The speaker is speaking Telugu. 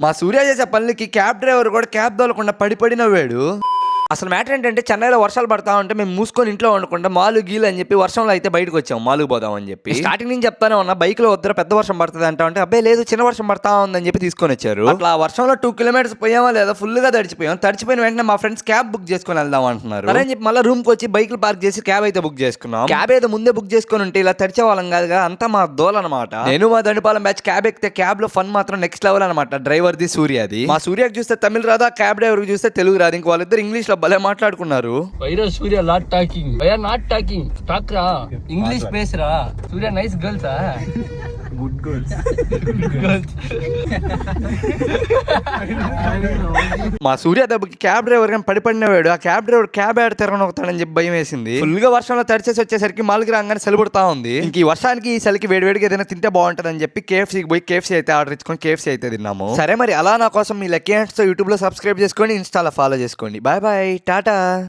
మా సూర్య చేసే పనులకి క్యాబ్ డ్రైవర్ కూడా క్యాబ్ తోలకుండా పడి నవ్వాడు. అసలు మ్యాటర్ ఏంటంటే చెన్నైలో వర్షాలు పడతా ఉంటే మేము మూసుకొని ఇంట్లో ఉండకుండా మాలు గీలు అని చెప్పి వర్షంలో అయితే బయటకు వచ్చాం మాలు పోదాం అని చెప్పి. స్టార్టింగ్ నుంచి చెప్తానే ఉన్నా బైక్ లో వద్దర పెద్ద వర్షం పడుతుంది అంటే అబ్బాయి లేదు చిన్న వర్షం పడతా ఉందని చెప్పి తీసుకొని వచ్చారు. అట్లా ఆ వర్షంలో 2 కిలోమీటర్స్ పోయామా లేదా ఫుల్ గా తడిచిపోయాం. తడిచిపోయిన వెంటనే మా ఫ్రెండ్స్ క్యాబ్ బుక్ చేసుకుని వెళ్దాం అంటున్నారు. అని చెప్పి మళ్ళీ రూమ్ కి వచ్చి బైక్లు పార్క్ చేసి క్యాబ్ అయితే బుక్ చేసుకున్నాం. క్యాబ్ అయితే ముందే బుక్ చేసుకుని ఉంటే ఇలా తడిచే వాళ్ళం కాదుగా, అంతా మా దోల్ అనమాట. నేను మా దండుపాలెం బ్యాచ్ క్యాబ్ ఎక్కితే క్యాబ్ లో ఫన్ మాత్రం నెక్స్ట్ లెవెల్ అనమాట. డ్రైవర్ ది సూర్యది. మా సూర్యకి చూస్తే తమిళ రాదు, క్యాబ్ డ్రైవర్ చూస్తే తెలుగు రాదు. ఇంక వాళ్ళిద్దరు ఇంగ్లీష్ లో భలే మాట్లాడుకున్నారు. Vaira Surya lot talking. Vaira not talking. Talk ra. English base ra. Surya nice girls ah. Good girls. Good girls. మా సూర్య దెబ్బకి క్యాబ్ డ్రైవర్ కానీ పడినవాడు. ఆ క్యాబ్ డ్రైవర్ క్యాబ్ యాడ్ తిరగని ఒకతాడని చెప్పి భయం వేసింది. ఫుల్ గా వర్షంలో తడిచేసి వచ్చేసరికి మాల్కి రాగానే సెలబుడతా ఉంది. ఇంక ఈ వర్షానికి ఈ చలికి వేడివేడిగా ఏదైనా తింటే బాగుంటది అని చెప్పి కేఎఫ్సీకి పోయి కేఎఫ్సీ అయితే ఆర్డర్ ఇచ్చుకొని కేఎఫ్సీ అయితే తిన్నాము. సరే మరి అలా నా కోసం మీ లక్కీ హ్యాండ్స్ తో యూట్యూబ్ లో సబ్స్క్రైబ్ చేసుకోండి, ఇన్స్టాలో ఫాలో చేసుకోండి. Bye bye, Tata.